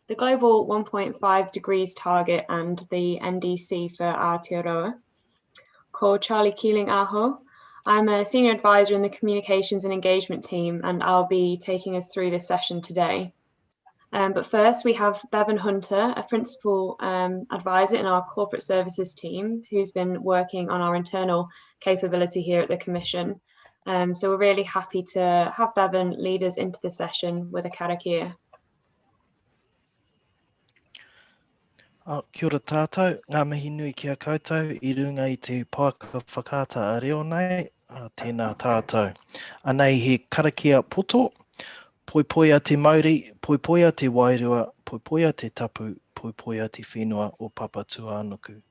the global 1.5 degrees target and the NDC for Aotearoa. Ko Charlie Keeling Aho. I'm a senior advisor in the communications and engagement team, and I'll be taking us through this session today. But first, we have Bevan Hunter, a principal advisor in our corporate services team, who's been working on our internal capability here at the Commission. So we're really happy to have Bevan lead us into the session with a karakia. Kia ora tātou, ngā mihi nui kia koutou, I runga I te pāka whakata a reo nei, tēnā tātou. Anei he karakia poto, poipoia te Māori, poipoia te Wairua, poipoia te tapu, poipoia te whenua o Papatūānuku.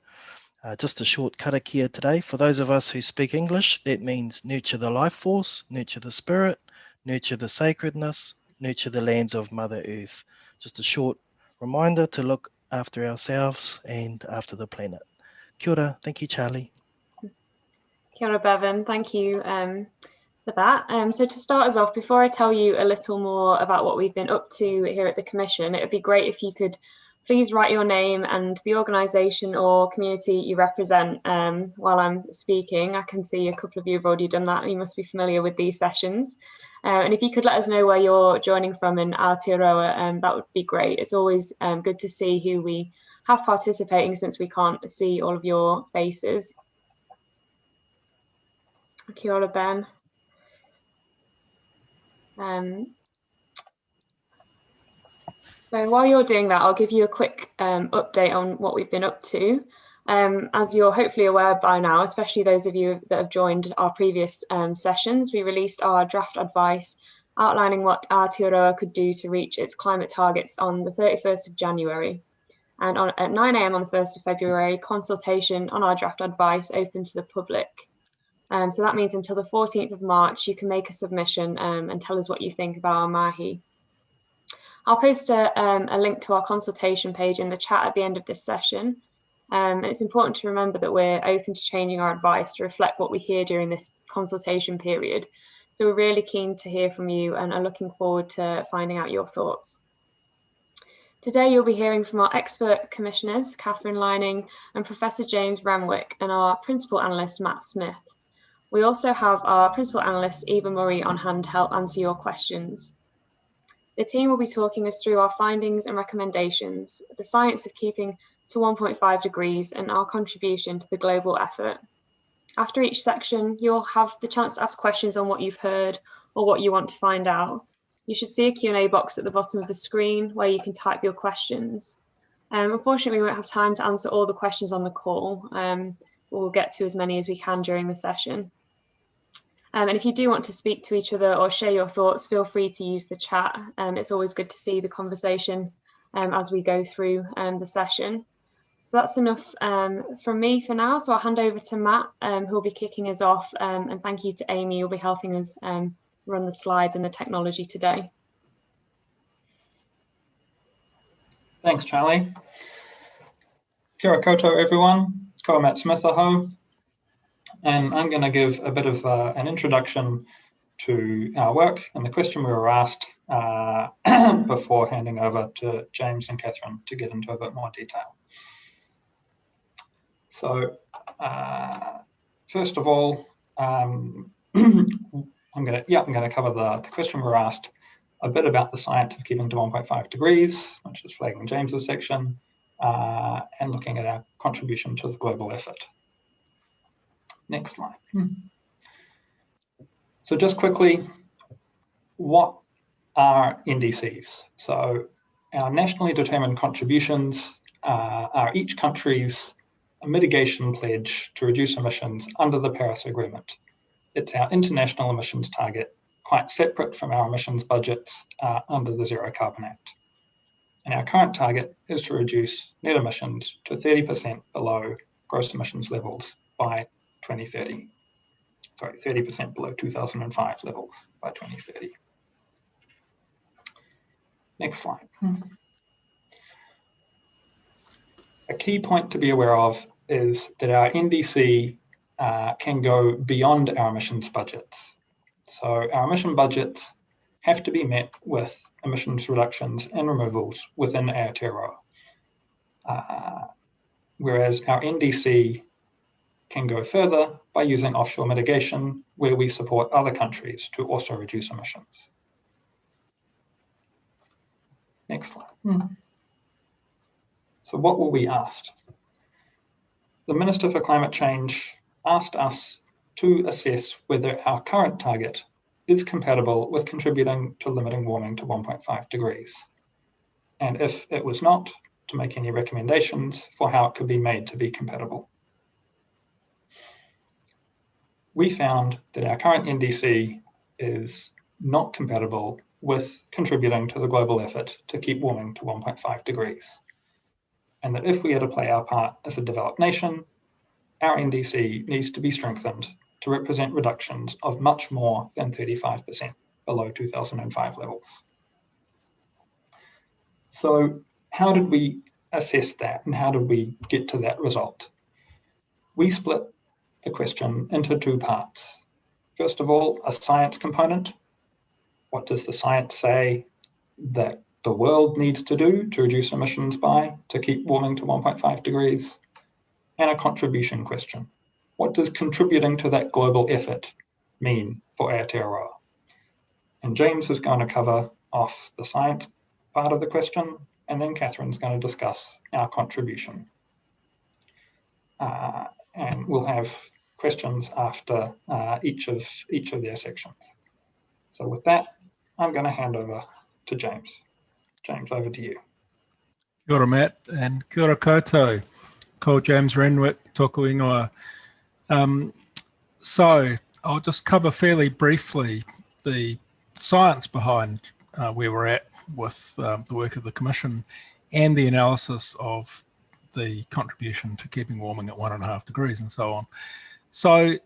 Just a short karakia today. For those of us who speak English, that means nurture the life force, nurture the spirit, nurture the sacredness, nurture the lands of Mother Earth. Just a short reminder to look after ourselves and after the planet. Kia ora. Thank you, Charlie. Kia ora, Bevan. Thank you for that. So to start us off, before I tell you a little more about what we've been up to here at the Commission, it would be great if you could please write your name and the organisation or community you represent while I'm speaking. I can see a couple of you have already done that. You must be familiar with these sessions. And if you could let us know where you're joining from in Aotearoa, that would be great. It's always good to see who we have participating since we can't see all of your faces. Kia ora, Ben. So while you're doing that, I'll give you a quick update on what we've been up to. As you're hopefully aware by now, especially those of you that have joined our previous sessions, we released our draft advice outlining what Aotearoa could do to reach its climate targets on the 31st of January. And at 9 AM on the 1st of February, consultation on our draft advice opened to the public. So that means until the 14th of March, you can make a submission and tell us what you think about our mahi. I'll post a link to our consultation page in the chat at the end of this session. And it's important to remember that we're open to changing our advice to reflect what we hear during this consultation period. So we're really keen to hear from you and are looking forward to finding out your thoughts. Today you'll be hearing from our expert commissioners, Catherine Leining and Professor James Renwick, and our Principal Analyst Matt Smith. We also have our Principal Analyst Eva Murray on hand to help answer your questions. The team will be talking us through our findings and recommendations, the science of keeping to 1.5 degrees and our contribution to the global effort. After each section, you'll have the chance to ask questions on what you've heard or what you want to find out. You should see a Q&A box at the bottom of the screen where you can type your questions. Unfortunately, we won't have time to answer all the questions on the call. We'll get to as many as we can during the session. And if you do want to speak to each other or share your thoughts, feel free to use the chat. It's always good to see the conversation as we go through the session. So that's enough from me for now. So I'll hand over to Matt, who'll be kicking us off. And thank you to Amy, who'll be helping us run the slides and the technology today. Thanks, Charlie. Kia ora koutou, everyone. Ko Matt Smith aho. And I'm going to give a bit of an introduction to our work and the question we were asked before handing over to James and Catherine to get into a bit more detail. So, first of all, I'm going to cover the question we were asked, a bit about the science of keeping to 1.5 degrees, which is flagging James's section, and looking at our contribution to the global effort. Next slide. So just quickly, what are NDCs? So our nationally determined contributions are each country's mitigation pledge to reduce emissions under the Paris Agreement. It's our international emissions target, quite separate from our emissions budgets under the Zero Carbon Act. And our current target is to reduce net emissions to 30% below gross emissions levels by 2030. Sorry, 30% below 2005 levels by 2030. Next slide. A key point to be aware of is that our NDC can go beyond our emissions budgets. So our emission budgets have to be met with emissions reductions and removals within Aotearoa. Whereas our NDC can go further by using offshore mitigation, where we support other countries to also reduce emissions. Next slide. So what were we asked? The Minister for Climate Change asked us to assess whether our current target is compatible with contributing to limiting warming to 1.5 degrees. And if it was not, to make any recommendations for how it could be made to be compatible. We found that our current NDC is not compatible with contributing to the global effort to keep warming to 1.5 degrees. And that if we are to play our part as a developed nation, our NDC needs to be strengthened to represent reductions of much more than 35% below 2005 levels. So how did we assess that, and how did we get to that result? We split the question into two parts. First of all, a science component. What does the science say that the world needs to do to reduce emissions by to keep warming to 1.5 degrees? And a contribution question. What does contributing to that global effort mean for Aotearoa? And James is going to cover off the science part of the question, and then Catherine's going to discuss our contribution. And we'll have questions after each of their sections. So with that, I'm going to hand over to James. James, over to you. Kia ora, Matt, and kia ora koutou. Ko James Renwick, tōku ingoa. So I'll just cover fairly briefly the science behind where we're at with the work of the Commission and the analysis of the contribution to keeping warming at 1.5 degrees and so on. So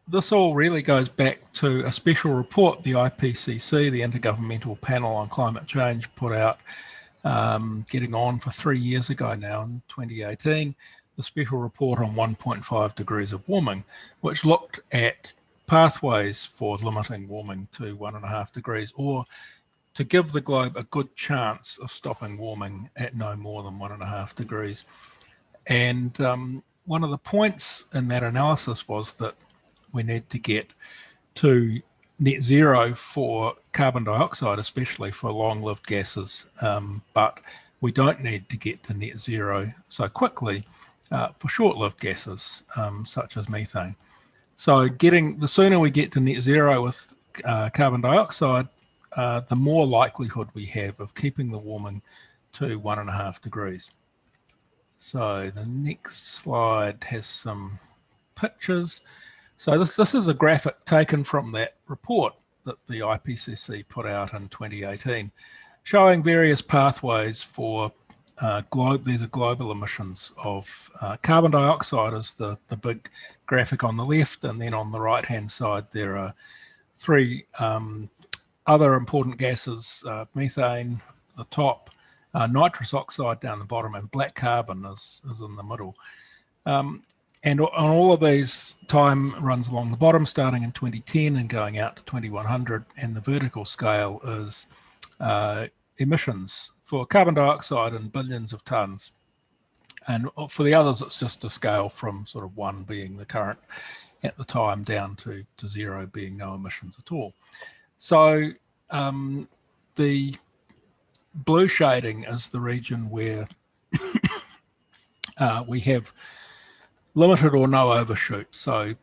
this all really goes back to a special report the IPCC, the Intergovernmental Panel on Climate Change, put out getting on for 3 years ago now in 2018, the special report on 1.5 degrees of warming, which looked at pathways for limiting warming to 1.5 degrees, or to give the globe a good chance of stopping warming at no more than 1.5 degrees. And one of the points in that analysis was that we need to get to net zero for carbon dioxide, especially for long-lived gases, but we don't need to get to net zero so quickly for short-lived gases, such as methane. So the sooner we get to net zero with carbon dioxide, the more likelihood we have of keeping the warming to 1.5 degrees. So the next slide has some pictures. So this is a graphic taken from that report that the IPCC put out in 2018, showing various pathways for these are global emissions of carbon dioxide is the big graphic on the left, and then on the right hand side there are three other important gases, methane at the top, nitrous oxide down the bottom, and black carbon is in the middle. And on all of these, time runs along the bottom, starting in 2010 and going out to 2100, and the vertical scale is emissions for carbon dioxide in billions of tonnes. And for the others, it's just a scale from sort of 1 being the current at the time down to 0 being no emissions at all. So the blue shading is the region where we have limited or no overshoot. So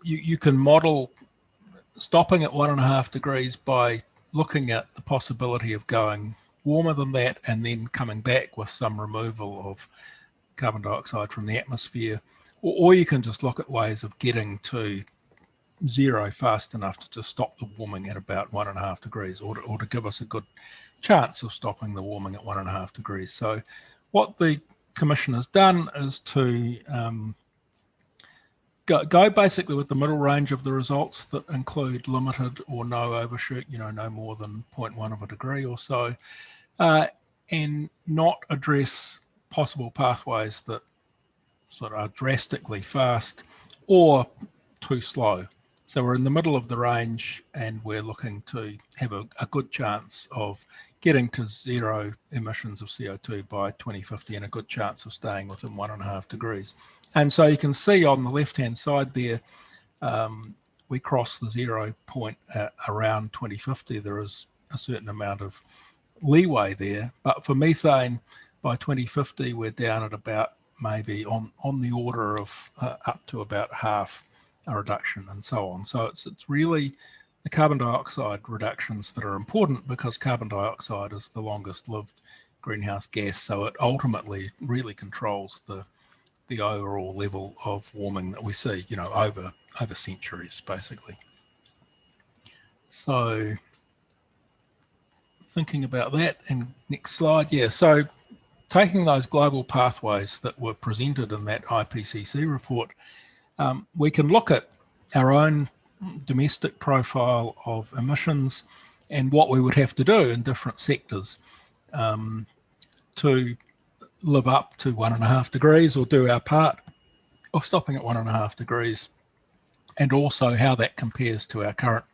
you can model stopping at 1.5 degrees by looking at the possibility of going warmer than that and then coming back with some removal of carbon dioxide from the atmosphere, or you can just look at ways of getting to 0 fast enough to just stop the warming at about 1.5 degrees, or to give us a good chance of stopping the warming at 1.5 degrees. So what the Commission has done is to go basically with the middle range of the results that include limited or no overshoot, no more than 0.1 of a degree or so, and not address possible pathways that sort of are drastically fast or too slow. So we're in the middle of the range, and we're looking to have a good chance of getting to zero emissions of CO2 by 2050, and a good chance of staying within 1.5 degrees. And so you can see on the left-hand side there, we cross the 0 point around 2050. There is a certain amount of leeway there, but for methane, by 2050, we're down at about maybe on the order of up to about half a reduction, and so on. So it's really the carbon dioxide reductions that are important, because carbon dioxide is the longest lived greenhouse gas, so it ultimately really controls the overall level of warming that we see, you know, over centuries, basically. So thinking about that, and next slide, yeah, so taking those global pathways that were presented in that IPCC report, we can look at our own domestic profile of emissions and what we would have to do in different sectors to live up to 1.5 degrees, or do our part of stopping at 1.5 degrees, and also how that compares to our current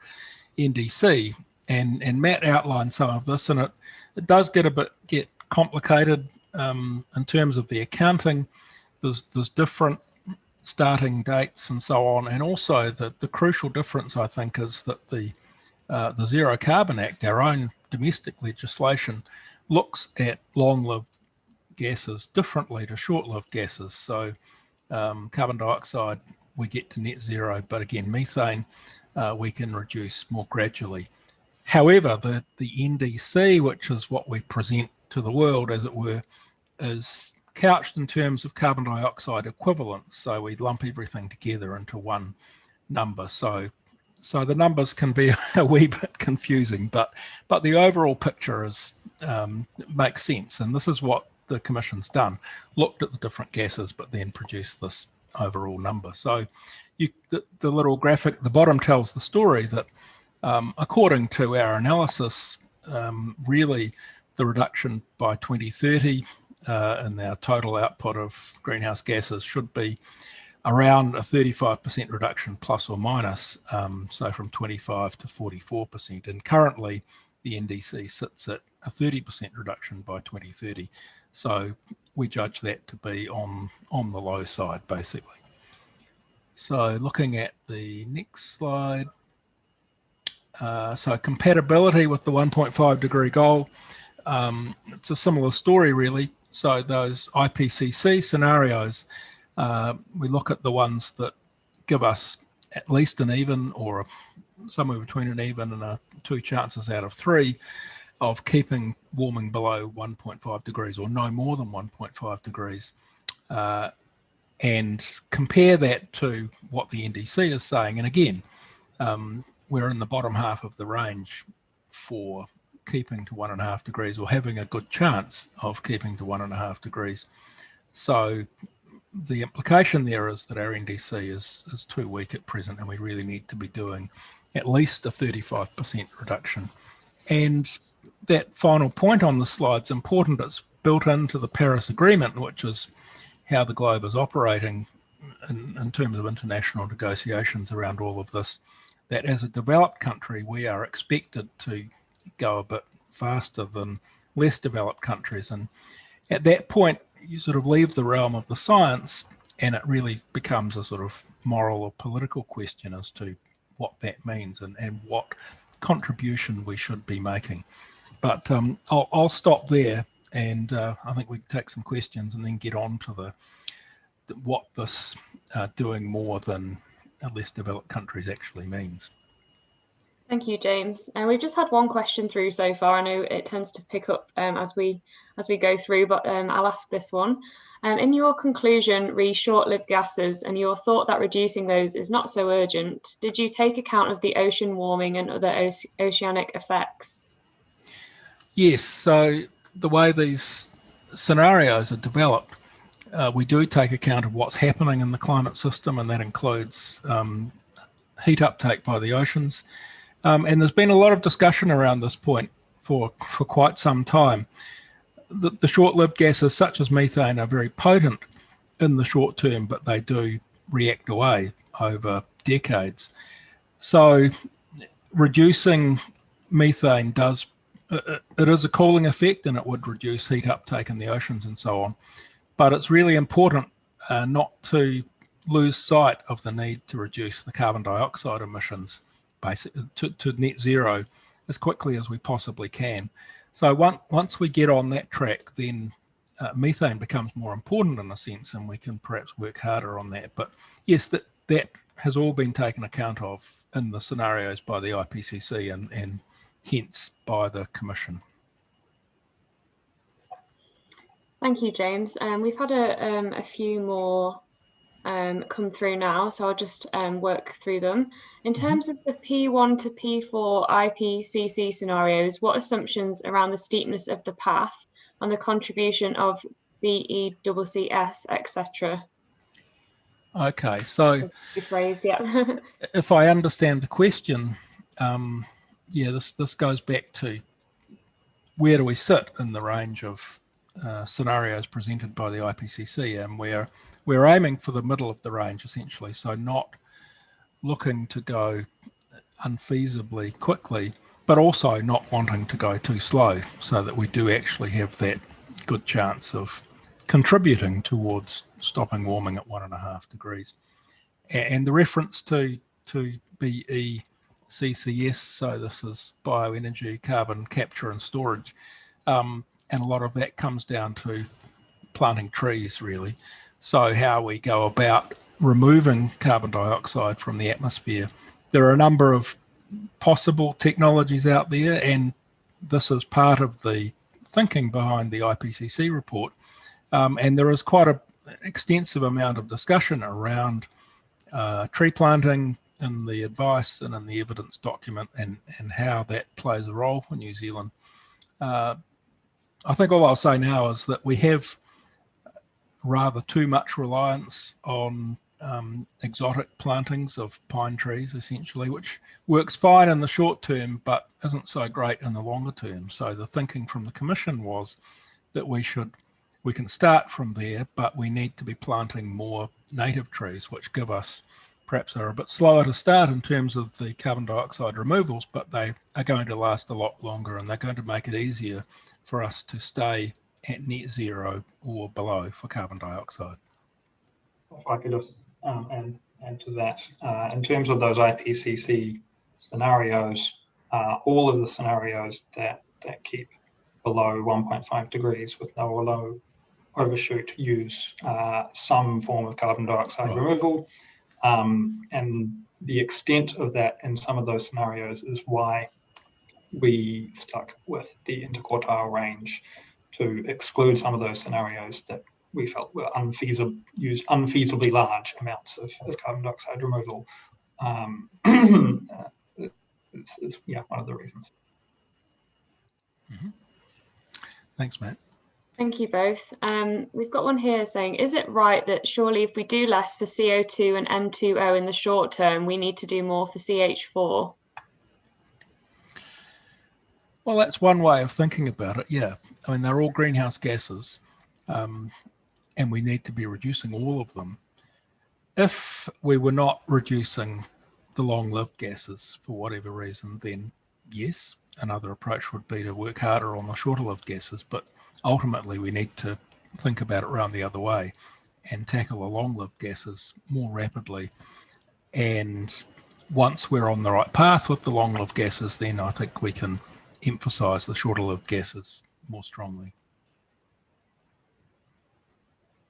NDC. And Matt outlined some of this, and it does get complicated in terms of the accounting. There's different starting dates and so on, and also the crucial difference, I think, is that the Zero Carbon Act, our own domestic legislation, looks at long-lived gases differently to short-lived gases. So carbon dioxide, we get to net zero, but again, methane, we can reduce more gradually. However, the NDC, which is what we present to the world, as it were, is couched in terms of carbon dioxide equivalents. So we lump everything together into one number. So the numbers can be a wee bit confusing, but the overall picture is makes sense. And this is what the Commission's done: looked at the different gases, but then produced this overall number. So the little graphic at the bottom tells the story that according to our analysis, really the reduction by 2030 in our total output of greenhouse gases should be around a 35% reduction plus or minus, so from 25 to 44%. And currently the NDC sits at a 30% reduction by 2030. So we judge that to be on the low side, basically. So looking at the next slide, so compatibility with the 1.5 degree goal, it's a similar story really. So those IPCC scenarios, we look at the ones that give us at least an even, or somewhere between an even and a 2 chances out of 3 of keeping warming below 1.5 degrees, or no more than 1.5 degrees, and compare that to what the NDC is saying. And again, we're in the bottom half of the range for keeping to 1.5 degrees, or having a good chance of keeping to 1.5 degrees. So the implication there is that our NDC is too weak at present, and we really need to be doing at least a 35% reduction. And that final point on the slide is important. It's built into the Paris Agreement, which is how the globe is operating in terms of international negotiations around all of this, that as a developed country, we are expected to go a bit faster than less developed countries. And at that point, you sort of leave the realm of the science, and it really becomes a sort of moral or political question as to what that means and what contribution we should be making. But I'll stop there, and I think we can take some questions and then get on to what this doing more than less developed countries actually means. Thank you, James. And we've just had one question through so far. I know it tends to pick up as we go through, but I'll ask this one. In your conclusion, re short-lived gases, and your thought that reducing those is not so urgent, did you take account of the ocean warming and other oceanic effects? Yes, so the way these scenarios are developed, we do take account of what's happening in the climate system, and that includes heat uptake by the oceans. And there's been a lot of discussion around this point for quite some time. The short-lived gases such as methane are very potent in the short term, but they do react away over decades. So reducing methane does, it is a cooling effect, and it would reduce heat uptake in the oceans and so on. But it's really important not to lose sight of the need to reduce the carbon dioxide emissions to net zero as quickly as we possibly can. So once we get on that track, then methane becomes more important in a sense, and we can perhaps work harder on that. But yes, that has all been taken account of in the scenarios by the IPCC and hence by the Commission. Thank you, James. We've had a few more come through now, so I'll just work through them. In terms of the P1 to P4 IPCC scenarios, what assumptions around the steepness of the path and the contribution of BECCS, etc.? Okay, so Rephrased, yeah. if I understand the question, yeah, this goes back to where do we sit in the range of scenarios presented by the IPCC, and we're aiming for the middle of the range essentially, so not looking to go unfeasibly quickly, but also not wanting to go too slow, so that we do actually have that good chance of contributing towards stopping warming at 1.5 degrees. And the reference to BECCS, so this is bioenergy, carbon capture and storage, and a lot of that comes down to planting trees really. So how we go about removing carbon dioxide from the atmosphere. There are a number of possible technologies out there, and this is part of the thinking behind the IPCC report. And there is quite an extensive amount of discussion around tree planting in the advice and in the evidence document, and how that plays a role for New Zealand. I think all I'll say now is that we have rather too much reliance on exotic plantings of pine trees, essentially, which works fine in the short term, but isn't so great in the longer term. So the thinking from the Commission was that we can start from there, but we need to be planting more native trees, which give us, perhaps are a bit slower to start in terms of the carbon dioxide removals, but they are going to last a lot longer, and they're going to make it easier for us to stay at net zero or below for carbon dioxide. If I could just add to that, in terms of those IPCC scenarios, all of the scenarios that keep below 1.5 degrees with no or low overshoot use some form of carbon dioxide removal, and the extent of that in some of those scenarios is why we stuck with the interquartile range to exclude some of those scenarios that we felt were use unfeasibly large amounts of carbon dioxide removal. Is one of the reasons. Thanks, Matt. Thank you both. We've got one here saying, is it right that surely if we do less for CO2 and N2O in the short term, we need to do more for CH4? Well, that's one way of thinking about it, yeah. I mean, they're all greenhouse gases, and we need to be reducing all of them. If we were not reducing the long-lived gases for whatever reason, then yes, another approach would be to work harder on the shorter-lived gases, but ultimately we need to think about it around the other way and tackle the long-lived gases more rapidly. And once we're on the right path with the long-lived gases, then I think we can emphasise the shorter-lived gases more strongly.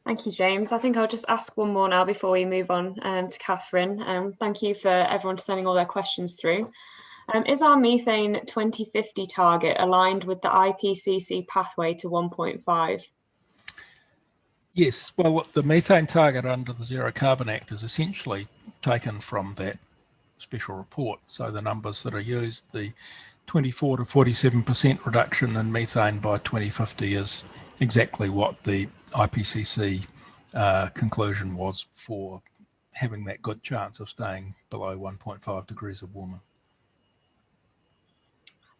Thank you, James. I think I'll just ask one more now before we move on to Catherine. Thank you for everyone sending all their questions through. Is our methane 2050 target aligned with the IPCC pathway to 1.5? Yes, well, the methane target under the Zero Carbon Act is essentially taken from that special report. So the numbers that are used, the 24 to 47% reduction in methane by 2050 is exactly what the IPCC conclusion was for having that good chance of staying below 1.5 degrees of warming.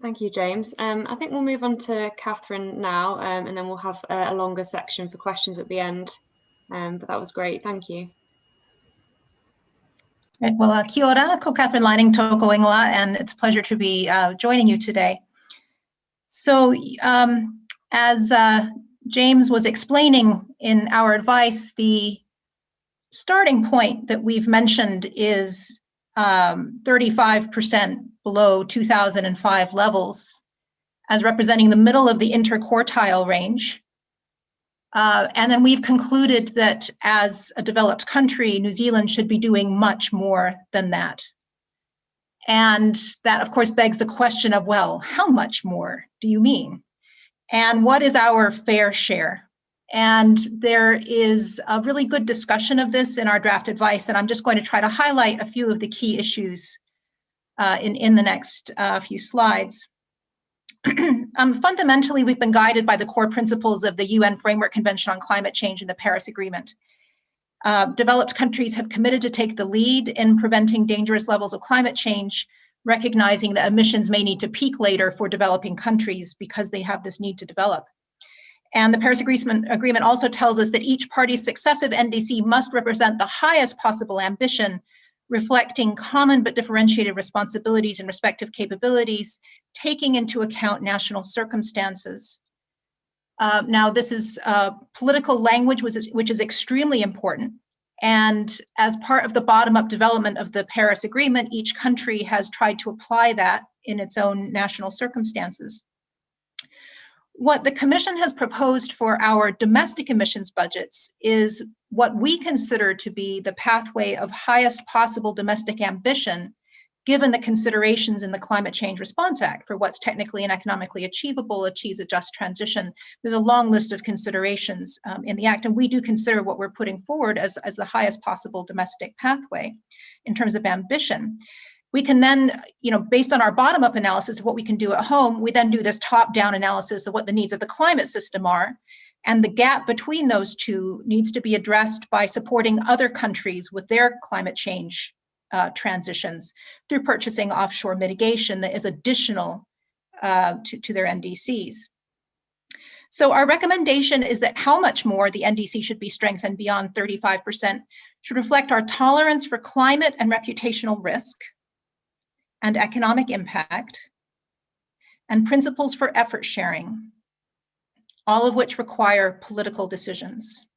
Thank you, James. I think we'll move on to Catherine now, and then we'll have a longer section for questions at the end. But that was great. Thank you. Right. Well, kia ora, ko Catherine Leining, toko ingoa, and it's a pleasure to be joining you today. So as James was explaining in our advice, the starting point that we've mentioned is 35% below 2005 levels as representing the middle of the interquartile range. And then we've concluded that as a developed country, New Zealand should be doing much more than that. And that, of course, begs the question of, well, how much more do you mean? And what is our fair share? And there is a really good discussion of this in our draft advice, and I'm just going to try to highlight a few of the key issues in the next few slides. Fundamentally, we've been guided by the core principles of the UN Framework Convention on Climate Change and the Paris Agreement. Developed countries have committed to take the lead in preventing dangerous levels of climate change, recognizing that emissions may need to peak later for developing countries because they have this need to develop. And the Paris Agreement also tells us that each party's successive NDC must represent the highest possible ambition, reflecting common but differentiated responsibilities and respective capabilities, taking into account national circumstances. Now, this is political language, which is extremely important. And as part of the bottom-up development of the Paris Agreement, each country has tried to apply that in its own national circumstances. What the Commission has proposed for our domestic emissions budgets is what we consider to be the pathway of highest possible domestic ambition, given the considerations in the Climate Change Response Act for what's technically and economically achievable, achieves a just transition. There's a long list of considerations in the Act, and we do consider what we're putting forward as the highest possible domestic pathway in terms of ambition. We can then, based on our bottom-up analysis of what we can do at home, we then do this top-down analysis of what the needs of the climate system are. And the gap between those two needs to be addressed by supporting other countries with their climate change transitions through purchasing offshore mitigation that is additional to their NDCs. So our recommendation is that how much more the NDC should be strengthened beyond 35% should reflect our tolerance for climate and reputational risk, and economic impact, and principles for effort sharing, all of which require political decisions.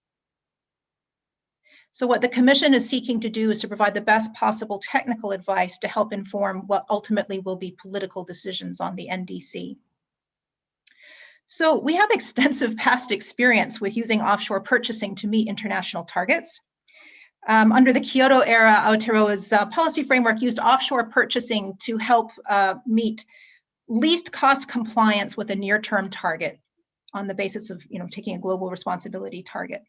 So what the Commission is seeking to do is to provide the best possible technical advice to help inform what ultimately will be political decisions on the NDC. So we have extensive past experience with using offshore purchasing to meet international targets. Under the Kyoto era, Aotearoa's policy framework used offshore purchasing to help meet least cost compliance with a near-term target on the basis of taking a global responsibility target.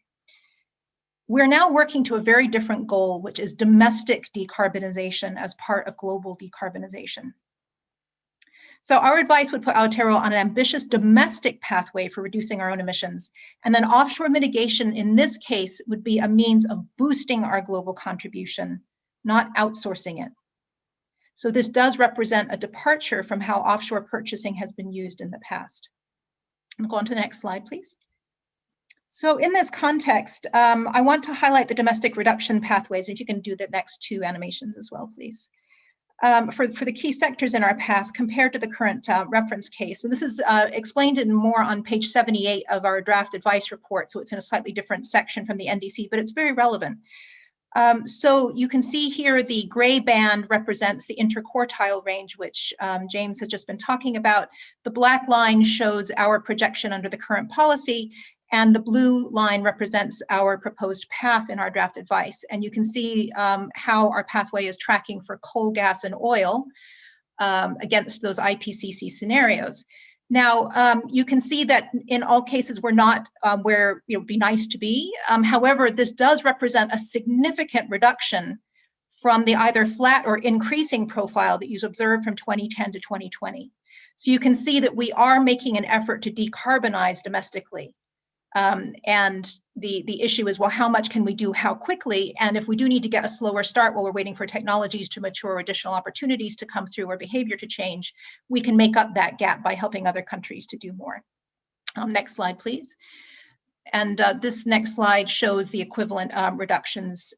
We're now working to a very different goal, which is domestic decarbonization as part of global decarbonization. So our advice would put Aotearoa on an ambitious domestic pathway for reducing our own emissions. And then offshore mitigation in this case would be a means of boosting our global contribution, not outsourcing it. So this does represent a departure from how offshore purchasing has been used in the past. I'll go on to the next slide, please. So in this context, I want to highlight the domestic reduction pathways. If you can do the next two animations as well, please. For the key sectors in our path compared to the current reference case. And this is explained in more on page 78 of our draft advice report. So it's in a slightly different section from the NDC, but it's very relevant. So you can see here the gray band represents the interquartile range, which James has just been talking about. The black line shows our projection under the current policy, and the blue line represents our proposed path in our draft advice. And you can see how our pathway is tracking for coal, gas, and oil against those IPCC scenarios. Now, you can see that in all cases, we're not where it would be nice to be. However, this does represent a significant reduction from the either flat or increasing profile that you observed from 2010 to 2020. So you can see that we are making an effort to decarbonize domestically. And the issue is, well, how much can we do, how quickly? And if we do need to get a slower start while we're waiting for technologies to mature or additional opportunities to come through or behavior to change, we can make up that gap by helping other countries to do more. Next slide, please. And this next slide shows the equivalent reductions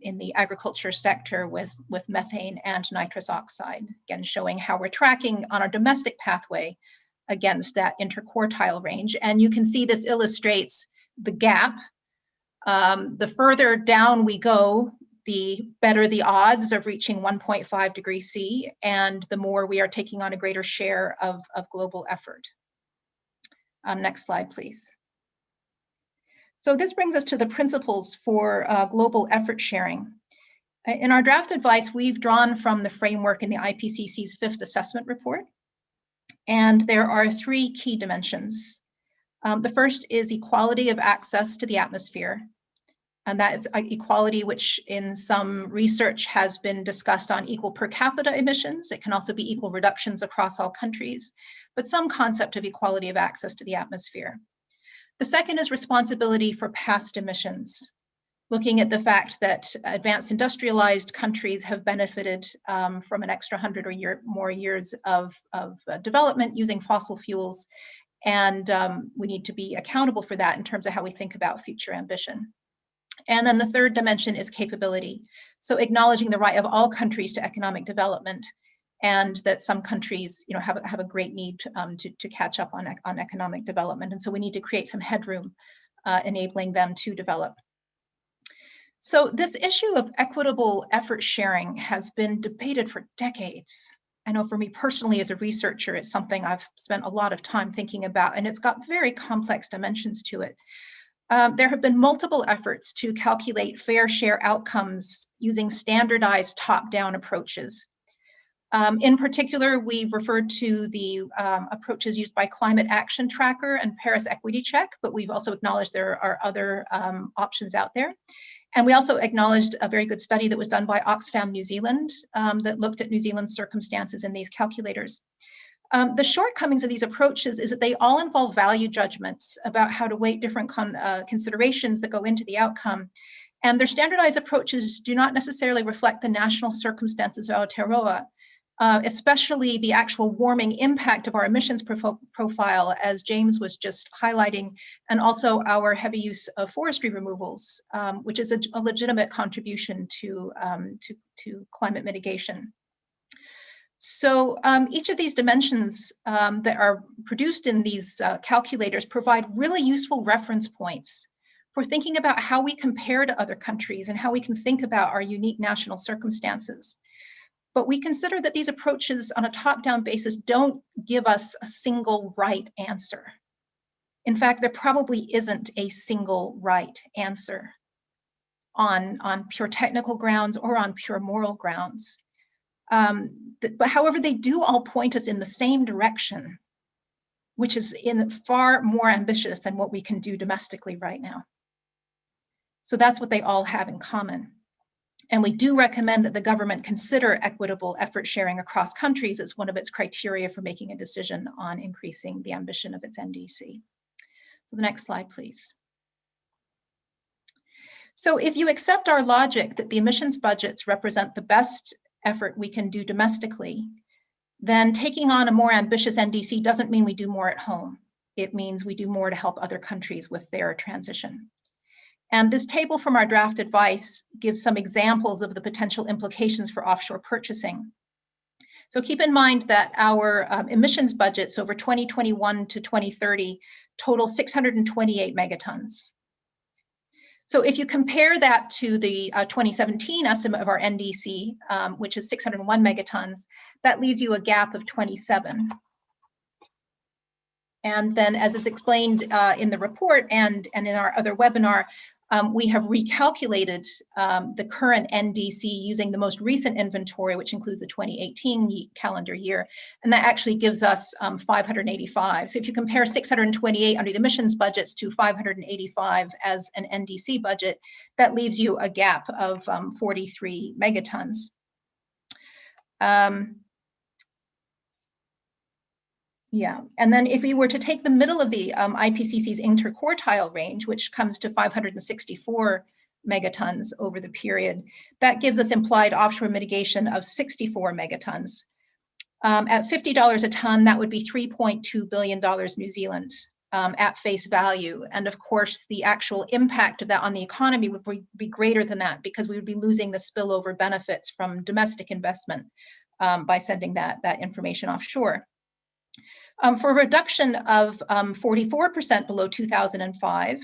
in the agriculture sector with methane and nitrous oxide, again showing how we're tracking on our domestic pathway against that interquartile range. And you can see this illustrates the gap. The further down we go, the better the odds of reaching 1.5 degrees C, and the more we are taking on a greater share of global effort. Next slide, please. So this brings us to the principles for global effort sharing. In our draft advice, we've drawn from the framework in the IPCC's 5th assessment report, and there are 3 key dimensions. The first is equality of access to the atmosphere, and that is equality which in some research has been discussed on equal per capita emissions. It can also be equal reductions across all countries, but some concept of equality of access to the atmosphere. The second is responsibility for past emissions, looking at the fact that advanced industrialized countries have benefited from an extra 100 or more years of development using fossil fuels, and we need to be accountable for that in terms of how we think about future ambition. And then the third dimension is capability, so acknowledging the right of all countries to economic development, and that some countries, have a great need to catch up on economic development, and so we need to create some headroom, enabling them to develop. So this issue of equitable effort sharing has been debated for decades. I know for me personally as a researcher, it's something I've spent a lot of time thinking about, and it's got very complex dimensions to it. There have been multiple efforts to calculate fair share outcomes using standardized top-down approaches. In particular, we've referred to the approaches used by Climate Action Tracker and Paris Equity Check, but we've also acknowledged there are other options out there. And we also acknowledged a very good study that was done by Oxfam New Zealand that looked at New Zealand's circumstances in these calculators. The shortcomings of these approaches is that they all involve value judgments about how to weight different considerations that go into the outcome. And their standardized approaches do not necessarily reflect the national circumstances of Aotearoa, especially the actual warming impact of our emissions profile, as James was just highlighting, and also our heavy use of forestry removals, which is a legitimate contribution to climate mitigation. So each of these dimensions that are produced in these calculators provide really useful reference points for thinking about how we compare to other countries and how we can think about our unique national circumstances. But we consider that these approaches on a top-down basis don't give us a single right answer. In fact, there probably isn't a single right answer on pure technical grounds or on pure moral grounds. But however, they do all point us in the same direction, which is far more ambitious than what we can do domestically right now. So that's what they all have in common. And we do recommend that the government consider equitable effort sharing across countries as one of its criteria for making a decision on increasing the ambition of its NDC. So the next slide, please. So if you accept our logic that the emissions budgets represent the best effort we can do domestically, then taking on a more ambitious NDC doesn't mean we do more at home. It means we do more to help other countries with their transition. And this table from our draft advice gives some examples of the potential implications for offshore purchasing. So keep in mind that our emissions budgets over 2021 to 2030 total 628 megatons. So if you compare that to the 2017 estimate of our NDC, which is 601 megatons, that leaves you a gap of 27. And then as is explained in the report and in our other webinar, we have recalculated the current NDC using the most recent inventory, which includes the 2018 calendar year, and that actually gives us 585. So if you compare 628 under the emissions budgets to 585 as an NDC budget, that leaves you a gap of 43 megatons. Yeah, and then if we were to take the middle of the IPCC's interquartile range, which comes to 564 megatons over the period, that gives us implied offshore mitigation of 64 megatons. At $50 a ton, that would be $3.2 billion New Zealand. at face value. And of course, the actual impact of that on the economy would be greater than that, because we would be losing the spillover benefits from domestic investment by sending that information offshore. For a reduction of 44% below 2005,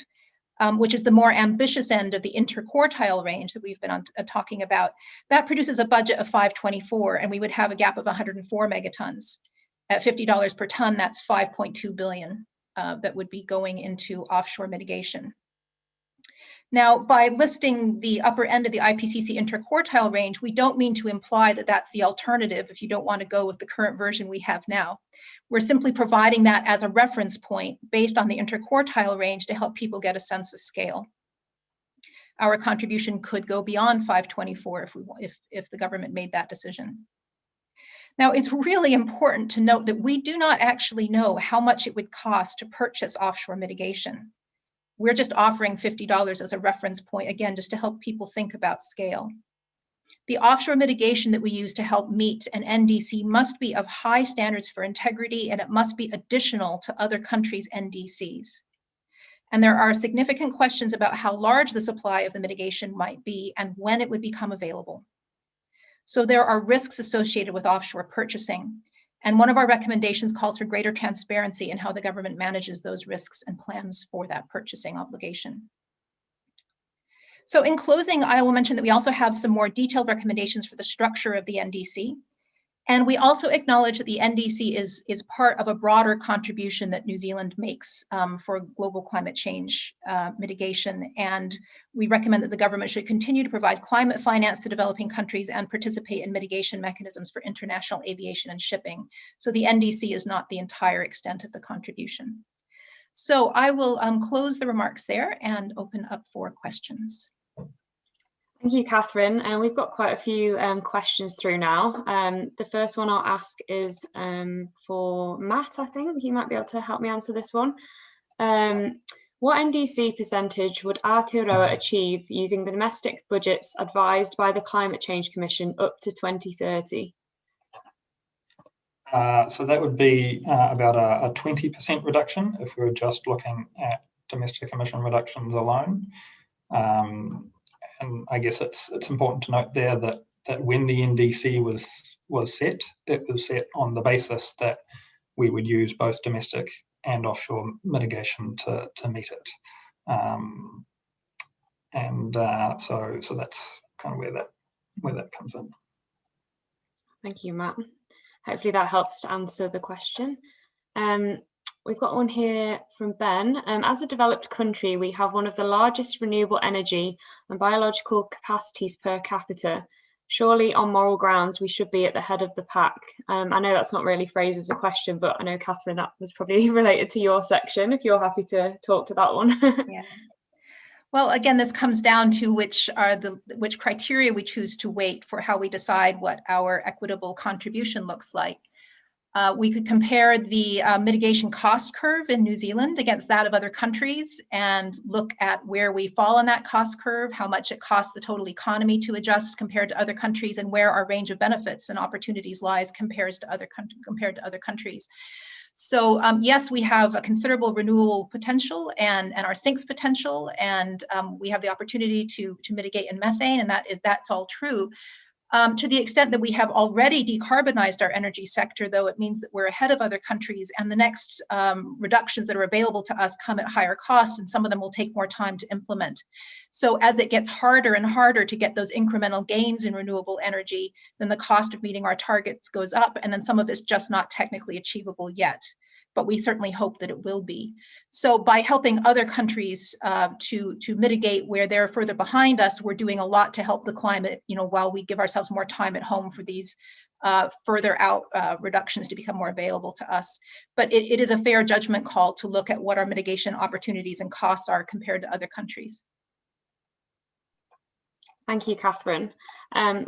which is the more ambitious end of the interquartile range that we've been talking about, that produces a budget of 524, and we would have a gap of 104 megatons. At $50 per ton, that's 5.2 billion that would be going into offshore mitigation. Now, by listing the upper end of the IPCC interquartile range, we don't mean to imply that that's the alternative if you don't want to go with the current version we have now. We're simply providing that as a reference point based on the interquartile range to help people get a sense of scale. Our contribution could go beyond 524 if the government made that decision. Now, it's really important to note that we do not actually know how much it would cost to purchase offshore mitigation. We're just offering $50 as a reference point, again, just to help people think about scale. The offshore mitigation that we use to help meet an NDC must be of high standards for integrity, and it must be additional to other countries' NDCs. And there are significant questions about how large the supply of the mitigation might be and when it would become available. So there are risks associated with offshore purchasing. And one of our recommendations calls for greater transparency in how the government manages those risks and plans for that purchasing obligation. So in closing, I will mention that we also have some more detailed recommendations for the structure of the NDC. And we also acknowledge that the NDC is part of a broader contribution that New Zealand makes for global climate change mitigation. And we recommend that the government should continue to provide climate finance to developing countries and participate in mitigation mechanisms for international aviation and shipping. So the NDC is not the entire extent of the contribution. So I will close the remarks there and open up for questions. Thank you, Catherine. And we've got quite a few questions through now. The first one I'll ask is for Matt, I think. He might be able to help me answer this one. What NDC percentage would Aotearoa achieve using the domestic budgets advised by the Climate Change Commission up to 2030? So that would be about a 20% reduction if we were just looking at domestic emission reductions alone. And I guess it's important to note there that when the NDC was set, it was set on the basis that we would use both domestic and offshore mitigation to meet it. So that's kind of where that comes in. Thank you, Matt. Hopefully that helps to answer the question. We've got one here from Ben. As a developed country, we have one of the largest renewable energy and biological capacities per capita. Surely on moral grounds, we should be at the head of the pack. I know that's not really phrased as a question, but I know, Catherine, that was probably related to your section, if you're happy to talk to that one. Yeah. Well, again, this comes down to which criteria we choose to weight for how we decide what our equitable contribution looks like. We could compare the mitigation cost curve in New Zealand against that of other countries and look at where we fall on that cost curve, how much it costs the total economy to adjust compared to other countries, and where our range of benefits and opportunities lies compared to other countries. So yes, we have a considerable renewable potential and our sinks potential, and we have the opportunity to mitigate in methane, and that's all true. To the extent that we have already decarbonized our energy sector, though, it means that we're ahead of other countries, and the next reductions that are available to us come at higher cost, and some of them will take more time to implement. So as it gets harder and harder to get those incremental gains in renewable energy, then the cost of meeting our targets goes up, and then some of it's just not technically achievable yet. But we certainly hope that it will be. So by helping other countries to mitigate where they're further behind us, we're doing a lot to help the climate, while we give ourselves more time at home for these further out reductions to become more available to us. But it is a fair judgment call to look at what our mitigation opportunities and costs are compared to other countries. Thank you, Catherine.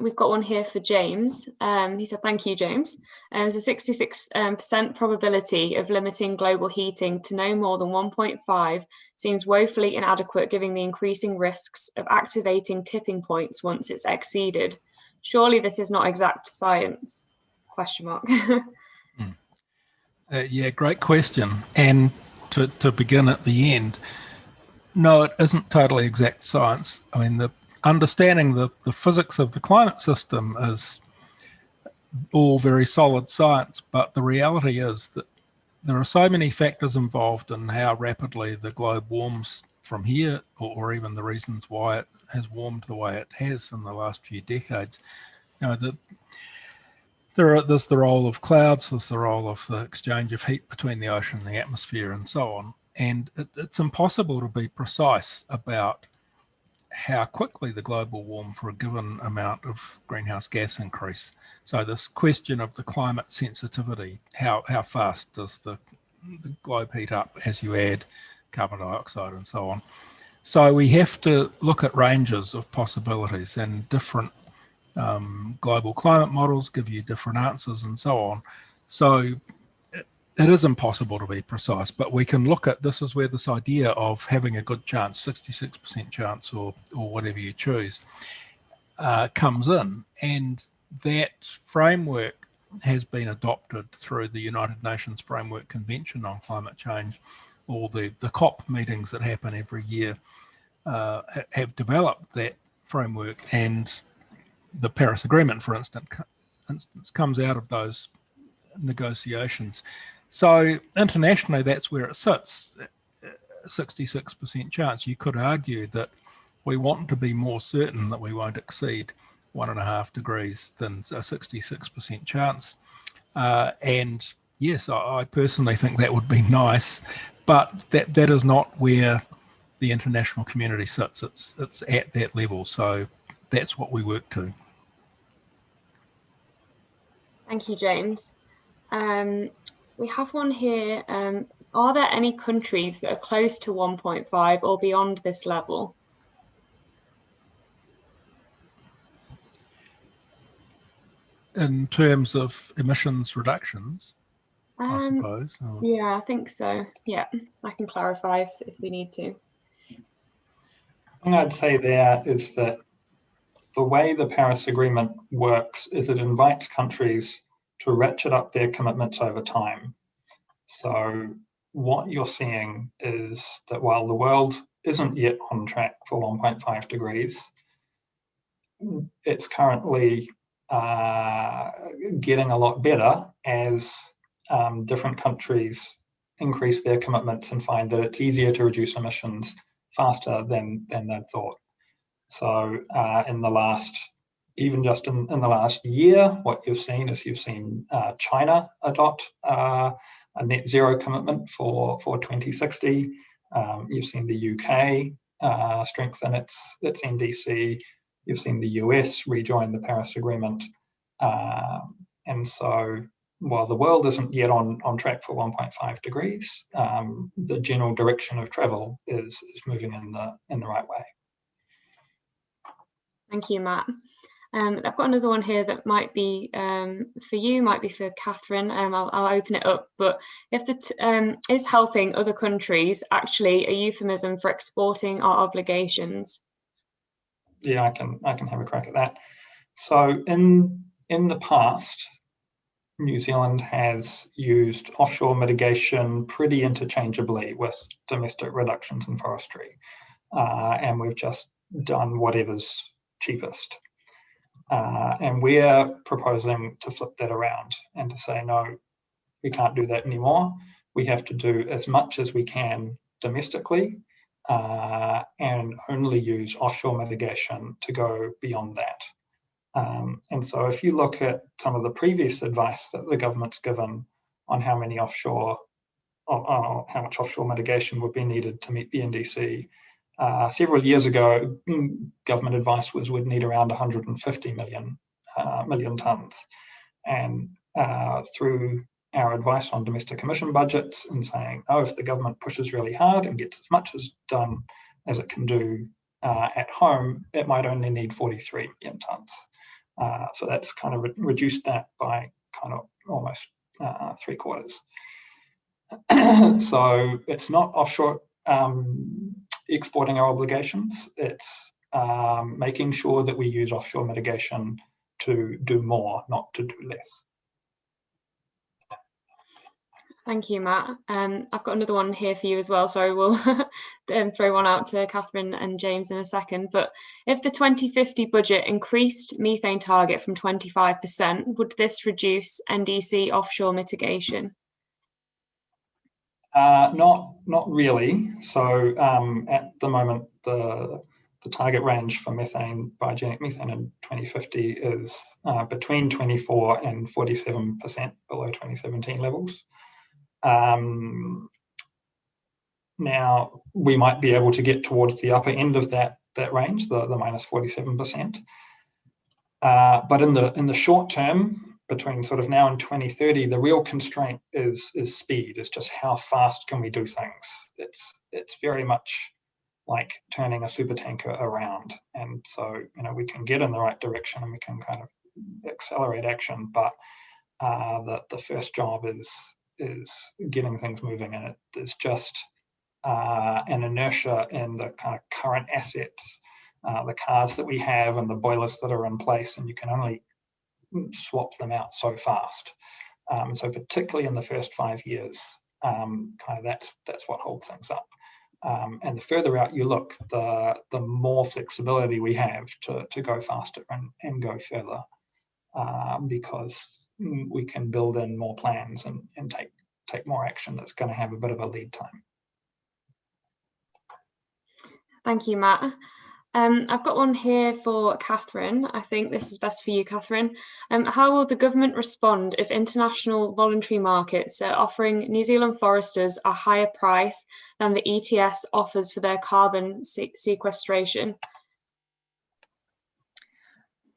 We've got one here for James. He said, thank you, James. There's a 66% probability of limiting global heating to no more than 1.5 seems woefully inadequate given the increasing risks of activating tipping points once it's exceeded. Surely this is not exact science? Question mark. Yeah, great question. And to begin at the end. No, it isn't totally exact science. I mean, the understanding the physics of the climate system is all very solid science, but the reality is that there are so many factors involved in how rapidly the globe warms from here, or even the reasons why it has warmed the way it has in the last few decades. You know, there's the role of clouds, there's the role of the exchange of heat between the ocean and the atmosphere and so on. And it's impossible to be precise about how quickly the globe will warm for a given amount of greenhouse gas increase. So this question of the climate sensitivity, how fast does the globe heat up as you add carbon dioxide and so on. So we have to look at ranges of possibilities, and different global climate models give you different answers and so on. So it is impossible to be precise, but we can look at, this is where this idea of having a good chance, 66% chance or whatever you choose, comes in. And that framework has been adopted through the United Nations Framework Convention on Climate Change, or the COP meetings that happen every year have developed that framework, and the Paris Agreement, for instance, comes out of those negotiations. So internationally, that's where it sits, 66% chance. You could argue that we want to be more certain that we won't exceed 1.5 degrees than a 66% chance. And yes, I personally think that would be nice, but that is not where the international community sits. It's at that level. So that's what we work to. Thank you, James. We have one here. Are there any countries that are close to 1.5 or beyond this level? In terms of emissions reductions, I suppose. Yeah, I think so. Yeah, I can clarify if we need to. The thing I'd say there is that the way the Paris Agreement works is it invites countries to ratchet up their commitments over time. So what you're seeing is that while the world isn't yet on track for 1.5 degrees, it's currently getting a lot better as different countries increase their commitments and find that it's easier to reduce emissions faster than they'd thought. So in the last year, what you've seen China adopt a net zero commitment for 2060. You've seen the UK strengthen its NDC. You've seen the US rejoin the Paris Agreement. And so while the world isn't yet on track for 1.5 degrees, the general direction of travel is moving in the right way. Thank you, Matt. I've got another one here that might be for you, might be for Catherine. I'll open it up. But if is helping other countries actually a euphemism for exporting our obligations? Yeah, I can have a crack at that. So in the past, New Zealand has used offshore mitigation pretty interchangeably with domestic reductions in forestry, and we've just done whatever's cheapest. And we're proposing to flip that around and to say, no, we can't do that anymore. We have to do as much as we can domestically and only use offshore mitigation to go beyond that. And so if you look at some of the previous advice that the government's given on how much offshore mitigation would be needed to meet the NDC, several years ago, government advice was we'd need around 150 million tonnes. And through our advice on domestic emission budgets and saying, oh, if the government pushes really hard and gets as much as done as it can do at home, it might only need 43 million tonnes. So that's kind of reduced that by kind of almost 3/4. So it's not offshore exporting our obligations, it's making sure that we use offshore mitigation to do more, not to do less. Thank you, Matt. I've got another one here for you as well. Sorry, we'll throw one out to Catherine and James in a second. But if the 2050 budget increased methane target from 25%, would this reduce NDC offshore mitigation? Not really. So at the moment, the target range for methane, biogenic methane in 2050 is between 24 and 47% below 2017 levels. Now, we might be able to get towards the upper end of that range, the minus 47%. But in the short term, between sort of now and 2030, the real constraint is speed. It's just how fast can we do things. It's very much like turning a super tanker around. And so, we can get in the right direction and we can kind of accelerate action, but the first job is getting things moving, and it's just an inertia in the kind of current assets, the cars that we have and the boilers that are in place, and you can only swap them out so fast. So particularly in the first 5 years, kind of that's what holds things up. And the further out you look, the more flexibility we have to go faster and go further, because we can build in more plans and take more action that's going to have a bit of a lead time. Thank you, Matt. I've got one here for Catherine. I think this is best for you, Catherine. How will the government respond if international voluntary markets are offering New Zealand foresters a higher price than the ETS offers for their carbon sequestration?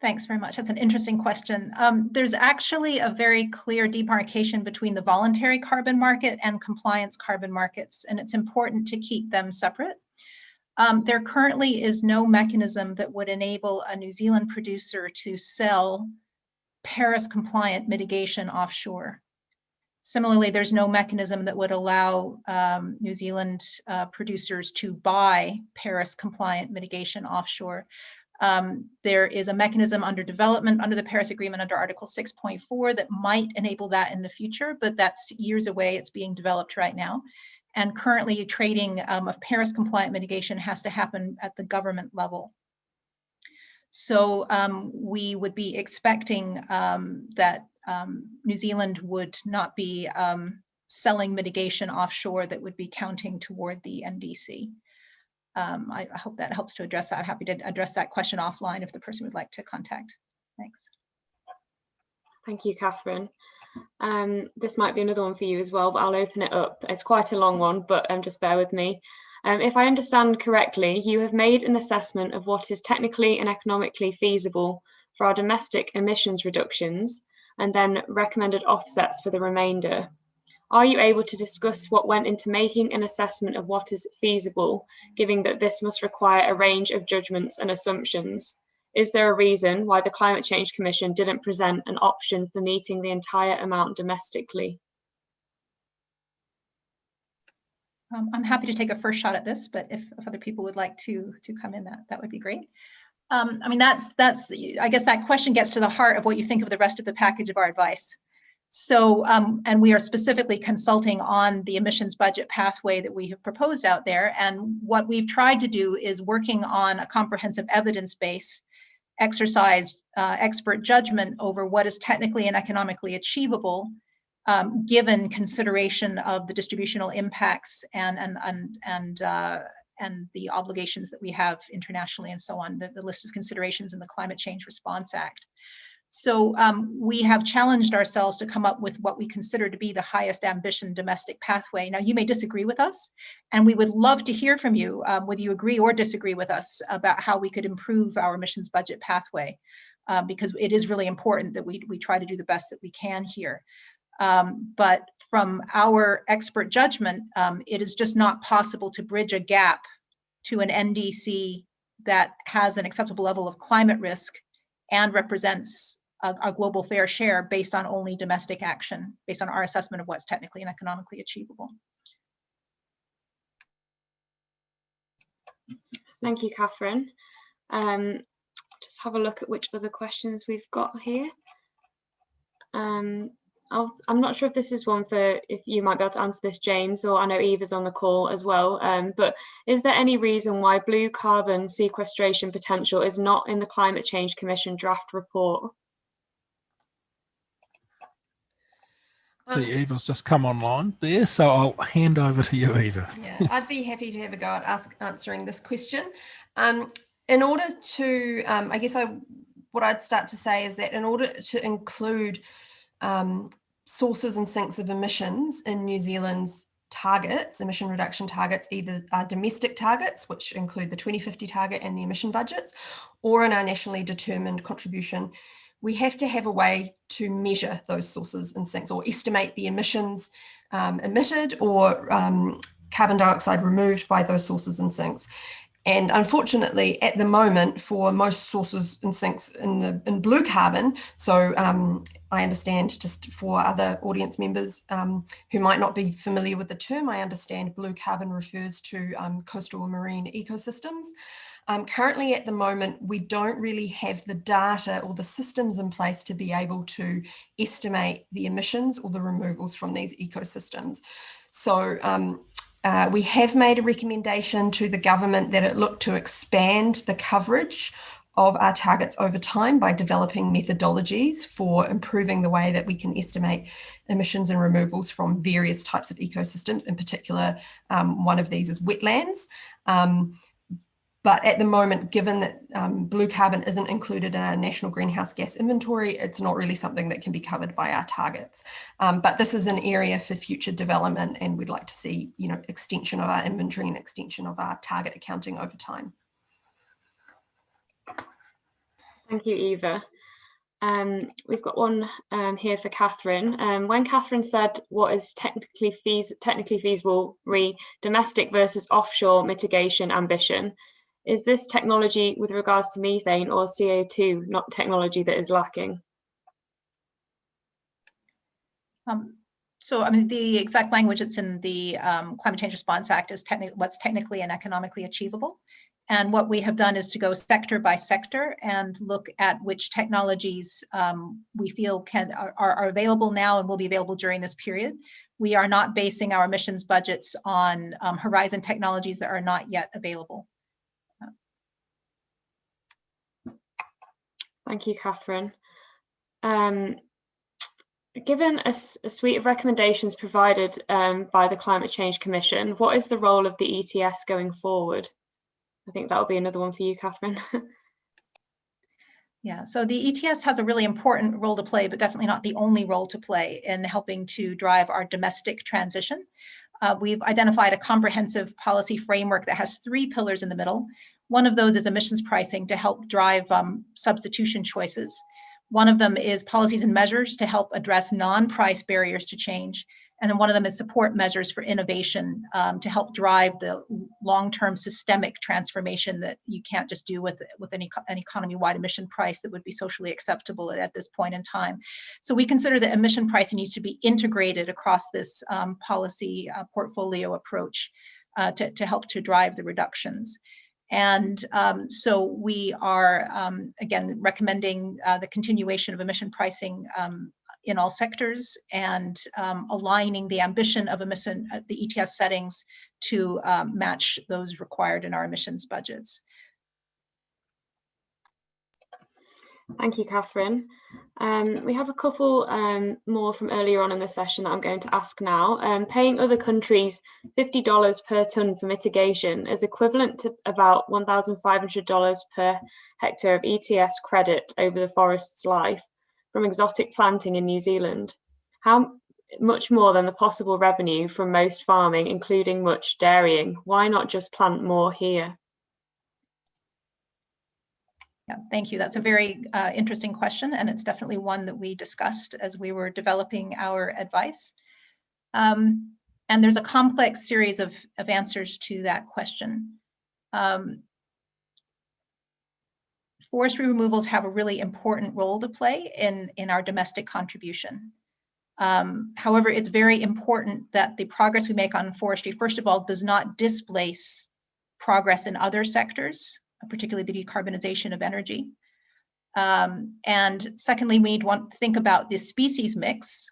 Thanks very much. That's an interesting question. There's actually a very clear demarcation between the voluntary carbon market and compliance carbon markets, and it's important to keep them separate. There currently is no mechanism that would enable a New Zealand producer to sell Paris compliant mitigation offshore. Similarly, there's no mechanism that would allow New Zealand producers to buy Paris compliant mitigation offshore. There is a mechanism under development under the Paris Agreement under Article 6.4 that might enable that in the future, but that's years away. It's being developed right now. And currently trading of Paris compliant mitigation has to happen at the government level. So we would be expecting that New Zealand would not be selling mitigation offshore that would be counting toward the NDC. I hope that helps to address that. I'm happy to address that question offline if the person would like to contact. Thanks. Thank you, Catherine. This might be another one for you as well, but I'll open it up. It's quite a long one, but just bear with me. If I understand correctly, you have made an assessment of what is technically and economically feasible for our domestic emissions reductions and then recommended offsets for the remainder. Are you able to discuss what went into making an assessment of what is feasible, given that this must require a range of judgments and assumptions? Is there a reason why the Climate Change Commission didn't present an option for meeting the entire amount domestically? I'm happy to take a first shot at this, but if other people would like to come in, that would be great. I mean, I guess that question gets to the heart of what you think of the rest of the package of our advice. So, and we are specifically consulting on the emissions budget pathway that we have proposed out there. And what we've tried to do is working on a comprehensive evidence base, exercise expert judgment over what is technically and economically achievable, given consideration of the distributional impacts and the obligations that we have internationally and so on, the list of considerations in the Climate Change Response Act. So we have challenged ourselves to come up with what we consider to be the highest ambition domestic pathway. Now, you may disagree with us, and we would love to hear from you, whether you agree or disagree with us about how we could improve our emissions budget pathway, because it is really important that we try to do the best that we can here. But from our expert judgment, it is just not possible to bridge a gap to an NDC that has an acceptable level of climate risk and represents a global fair share based on only domestic action, based on our assessment of what's technically and economically achievable. Thank you, Catherine. Just have a look at which other questions we've got here. I'm not sure if this is one if you might be able to answer this, James, or I know Eva's on the call as well, but is there any reason why blue carbon sequestration potential is not in the Climate Change Commission draft report? So Eva's just come online there, so I'll hand over to you, Eva. Yeah, I'd be happy to have a go at answering this question. In order to, I guess what I'd start to say is that in order to include sources and sinks of emissions in New Zealand's targets, emission reduction targets, either our domestic targets, which include the 2050 target and the emission budgets, or in our nationally determined contribution, we have to have a way to measure those sources and sinks, or estimate the emissions emitted or carbon dioxide removed by those sources and sinks. And unfortunately, at the moment, for most sources and sinks in blue carbon, so I understand, just for other audience members who might not be familiar with the term, I understand blue carbon refers to coastal and marine ecosystems. Currently, at the moment, we don't really have the data or the systems in place to be able to estimate the emissions or the removals from these ecosystems. So we have made a recommendation to the government that it look to expand the coverage of our targets over time by developing methodologies for improving the way that we can estimate emissions and removals from various types of ecosystems. In particular, one of these is wetlands. But at the moment, given that blue carbon isn't included in our national greenhouse gas inventory, it's not really something that can be covered by our targets. But this is an area for future development, and we'd like to see, extension of our inventory and extension of our target accounting over time. Thank you, Eva. We've got one here for Catherine. When Catherine said what is technically feasible domestic versus offshore mitigation ambition, is this technology with regards to methane or CO2 not technology that is lacking? So, I mean, the exact language that's in the Climate Change Response Act is what's technically and economically achievable. And what we have done is to go sector by sector and look at which technologies we feel are available now and will be available during this period. We are not basing our emissions budgets on horizon technologies that are not yet available. Thank you, Catherine. Given a suite of recommendations provided by the Climate Change Commission, what is the role of the ETS going forward? I think that'll be another one for you, Catherine. Yeah, so the ETS has a really important role to play, but definitely not the only role to play in helping to drive our domestic transition. We've identified a comprehensive policy framework that has 3 pillars in the middle. One of those is emissions pricing to help drive substitution choices. One of them is policies and measures to help address non-price barriers to change. And then one of them is support measures for innovation to help drive the long-term systemic transformation that you can't just do with an economy-wide emission price that would be socially acceptable at this point in time. So we consider that emission pricing needs to be integrated across this policy portfolio approach to help to drive the reductions. And so we are, again, recommending the continuation of emission pricing in all sectors and aligning the ambition of the ETS settings to match those required in our emissions budgets. Thank you, Catherine. We have a couple more from earlier on in the session that I'm going to ask now. Paying other countries $50 per tonne for mitigation is equivalent to about $1,500 per hectare of ETS credit over the forest's life from exotic planting in New Zealand. How much more than the possible revenue from most farming, including much dairying? Why not just plant more here? Yeah, thank you. That's a very interesting question, and it's definitely one that we discussed as we were developing our advice. And there's a complex series of answers to that question. Forestry removals have a really important role to play in our domestic contribution. However, it's very important that the progress we make on forestry, first of all, does not displace progress in other sectors, particularly the decarbonization of energy. And secondly, we need to think about the species mix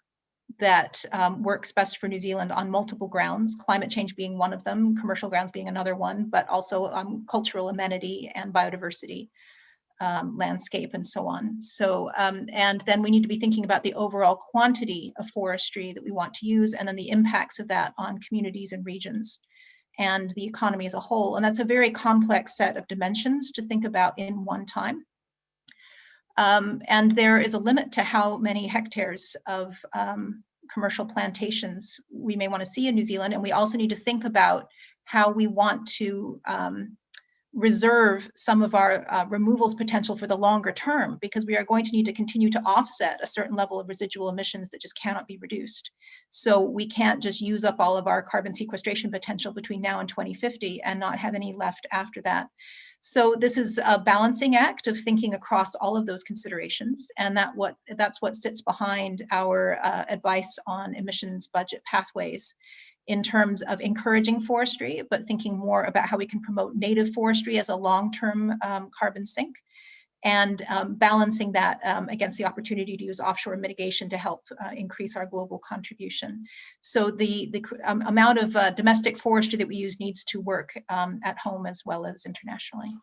that works best for New Zealand on multiple grounds, climate change being one of them, commercial grounds being another one, but also cultural amenity and biodiversity, landscape, and so on. So, and then we need to be thinking about the overall quantity of forestry that we want to use, and then the impacts of that on communities and regions and the economy as a whole. And that's a very complex set of dimensions to think about in one time. And there is a limit to how many hectares of commercial plantations we may want to see in New Zealand. And we also need to think about how we want to reserve some of our removals potential for the longer term, because we are going to need to continue to offset a certain level of residual emissions that just cannot be reduced. So we can't just use up all of our carbon sequestration potential between now and 2050 and not have any left after that. So this is a balancing act of thinking across all of those considerations, and that's what sits behind our advice on emissions budget pathways in terms of encouraging forestry, but thinking more about how we can promote native forestry as a long-term carbon sink, and balancing that against the opportunity to use offshore mitigation to help increase our global contribution. So the amount of domestic forestry that we use needs to work at home as well as internationally.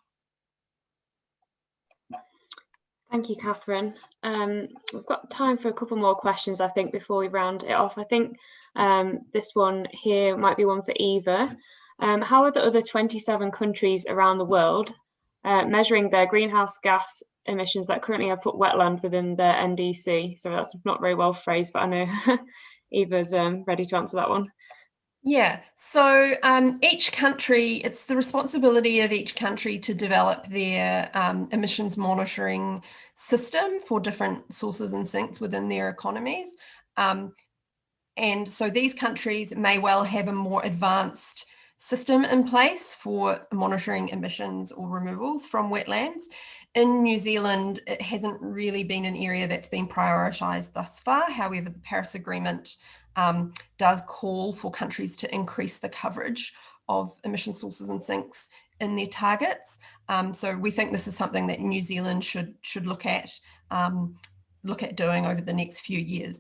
Thank you, Catherine. We've got time for a couple more questions, I think, before we round it off. I think this one here might be one for Eva. How are the other 27 countries around the world measuring their greenhouse gas emissions that currently have put wetland within their NDC? So that's not very well phrased, but I know Eva's ready to answer that one. Yeah, so each country, it's the responsibility of each country to develop their emissions monitoring system for different sources and sinks within their economies. And so these countries may well have a more advanced system in place for monitoring emissions or removals from wetlands. In New Zealand, it hasn't really been an area that's been prioritised thus far. However, the Paris Agreement does call for countries to increase the coverage of emission sources and sinks in their targets. So we think this is something that New Zealand should look at doing over the next few years.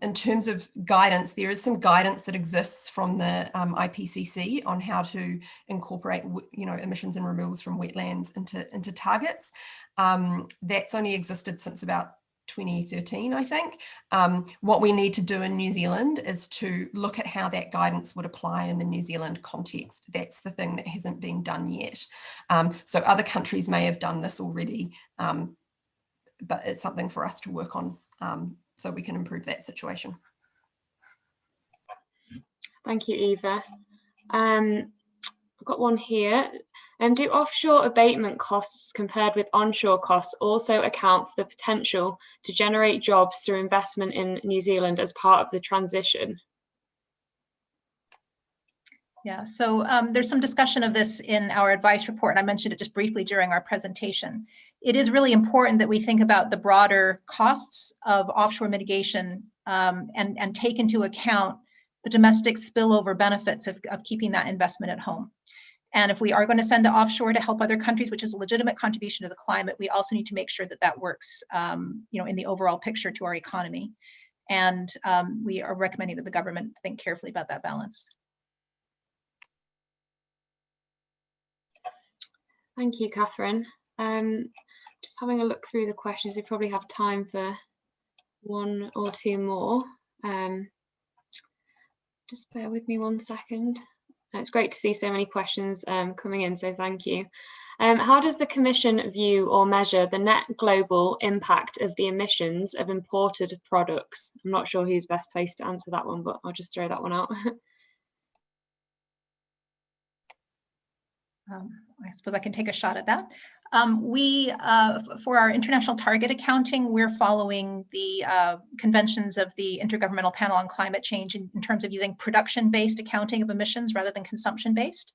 In terms of guidance, there is some guidance that exists from the IPCC on how to incorporate, emissions and removals from wetlands into targets. That's only existed since about 2013, I think. What we need to do in New Zealand is to look at how that guidance would apply in the New Zealand context. That's the thing that hasn't been done yet. So other countries may have done this already, but it's something for us to work on so we can improve that situation. Thank you, Eva. I've got one here. Do offshore abatement costs compared with onshore costs also account for the potential to generate jobs through investment in New Zealand as part of the transition? Yeah, so there's some discussion of this in our advice report, and I mentioned it just briefly during our presentation. It is really important that we think about the broader costs of offshore mitigation and take into account the domestic spillover benefits of keeping that investment at home. And if we are going to send it offshore to help other countries, which is a legitimate contribution to the climate, we also need to make sure that that works, in the overall picture to our economy. And we are recommending that the government think carefully about that balance. Thank you, Catherine. Just having a look through the questions, we probably have time for one or two more. Just bear with me one second. It's great to see so many questions coming in, so thank you. How does the Commission view or measure the net global impact of the emissions of imported products? I'm not sure who's best placed to answer that one, but I'll just throw that one out. I suppose I can take a shot at that. For our international target accounting, we're following the conventions of the Intergovernmental Panel on Climate Change in terms of using production-based accounting of emissions rather than consumption-based.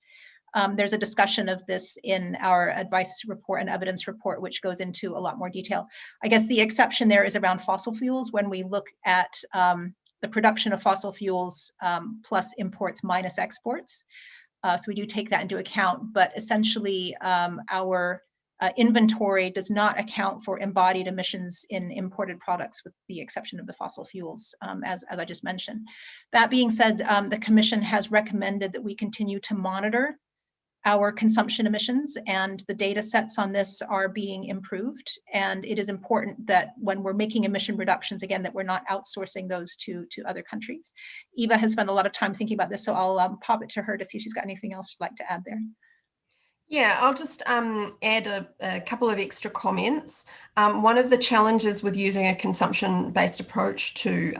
There's a discussion of this in our advice report and evidence report, which goes into a lot more detail. I guess the exception there is around fossil fuels when we look at the production of fossil fuels plus imports minus exports. So we do take that into account, but essentially our inventory does not account for embodied emissions in imported products, with the exception of the fossil fuels, as I just mentioned. That being said, the Commission has recommended that we continue to monitor our consumption emissions, and the data sets on this are being improved. And it is important that when we're making emission reductions, again, that we're not outsourcing those to other countries. Eva has spent a lot of time thinking about this, so I'll pop it to her to see if she's got anything else she'd like to add there. Yeah, I'll just add a couple of extra comments. One of the challenges with using a consumption-based approach to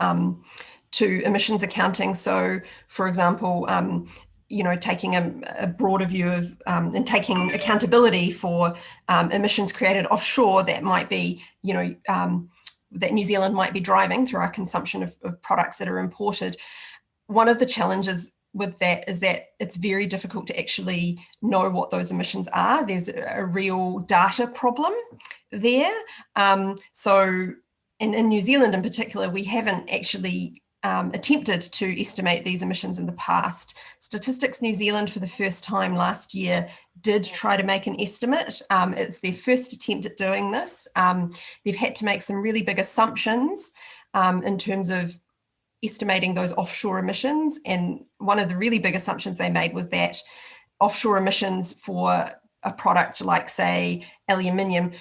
emissions accounting, so for example, taking a broader view of and taking accountability for emissions created offshore that might be, that New Zealand might be driving through our consumption of products that are imported. One of the challenges with that is that it's very difficult to actually know what those emissions are. There's a real data problem there. So in New Zealand in particular, we haven't actually attempted to estimate these emissions in the past. Statistics New Zealand for the first time last year did try to make an estimate. It's their first attempt at doing this. They've had to make some really big assumptions in terms of estimating those offshore emissions. And one of the really big assumptions they made was that offshore emissions for a product like, say, aluminium,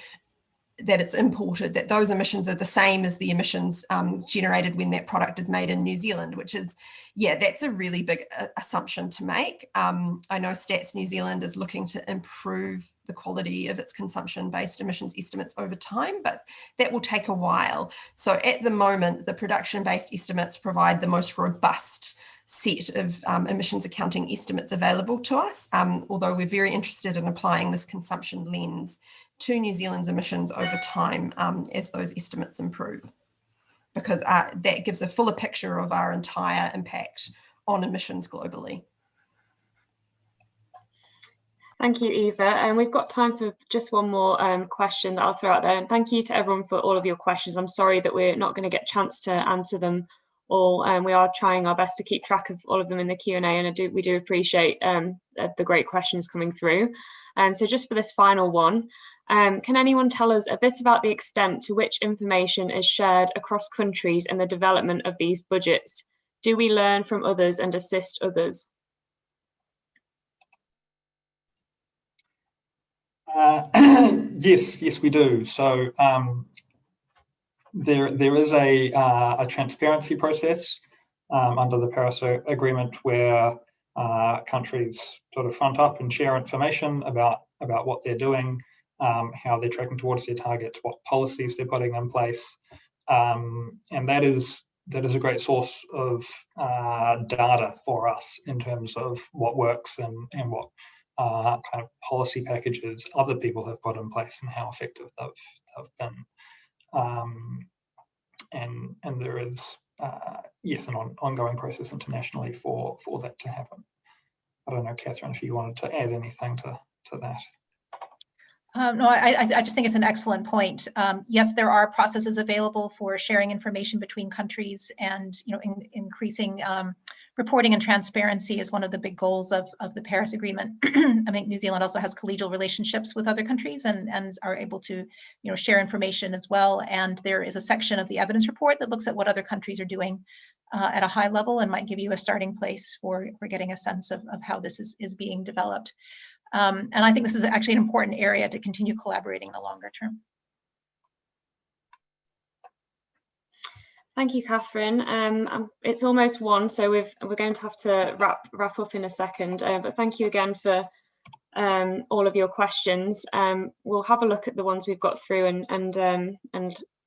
that it's imported, that those emissions are the same as the emissions generated when that product is made in New Zealand, which is, yeah, that's a really big assumption to make. I know Stats New Zealand is looking to improve the quality of its consumption-based emissions estimates over time, but that will take a while. So at the moment, the production-based estimates provide the most robust set of emissions accounting estimates available to us, although we're very interested in applying this consumption lens to New Zealand's emissions over time as those estimates improve, because that gives a fuller picture of our entire impact on emissions globally. Thank you, Eva. And we've got time for just one more question that I'll throw out there. And thank you to everyone for all of your questions. I'm sorry that we're not going to get a chance to answer them all. We are trying our best to keep track of all of them in the Q&A, and we do appreciate the great questions coming through. So just for this final one, can anyone tell us a bit about the extent to which information is shared across countries in the development of these budgets? Do we learn from others and assist others? Yes, we do. So there is a transparency process under the Paris Agreement where countries sort of front up and share information about what they're doing, how they're tracking towards their targets, what policies they're putting in place, and that is a great source of data for us in terms of what works and what kind of policy packages other people have put in place and how effective they've been. And there is yes, an ongoing process internationally for that to happen. I don't know, Catherine, if you wanted to add anything to that. No, I just think it's an excellent point. Yes, there are processes available for sharing information between countries, and increasing reporting and transparency is one of the big goals of the Paris Agreement. I think New Zealand also has collegial relationships with other countries and are able to share information as well. And there is a section of the evidence report that looks at what other countries are doing at a high level and might give you a starting place for getting a sense of how this is being developed. And I think this is actually an important area to continue collaborating in the longer term. Thank you, Catherine. It's almost 1, so we're going to have to wrap up in a second. But thank you again for all of your questions. We'll have a look at the ones we've got through and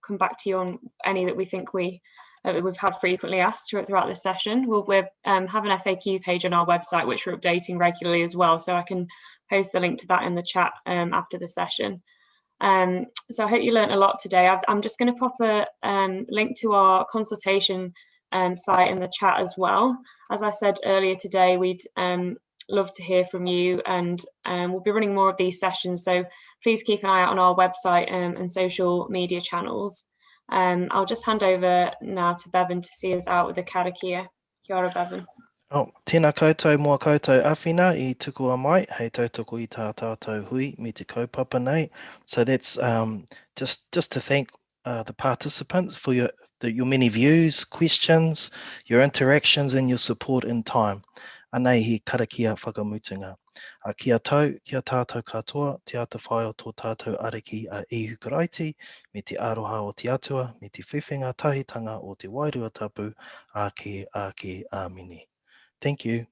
come back to you on any that we think we've had frequently asked throughout this session. We'll have an FAQ page on our website, which we're updating regularly as well, so I can post the link to that in the chat after the session. So I hope you learned a lot today. I'm just going to pop a link to our consultation site in the chat as well. As I said earlier today, we'd love to hear from you, and we'll be running more of these sessions, so please keep an eye out on our website and social media channels. I'll just hand over now to Bevan to see us out with the karakia. Kia ora, Bevan. Oh, tēnā koutou mua koutou awhina I tuku a mai, hei tautoko I tā tātou hui me te kaupapa nei. So that's just to thank the participants for your many views, questions, your interactions and your support in time. Anei he karakia whakamutunga. Kia tau, kia tātou katoa, te ata whai o tō tātou ariki a ihu karaiti, me te aroha o te atua, me te whiwhinga tahitanga o te wairua tapu, ake, ake, āmini. Thank you.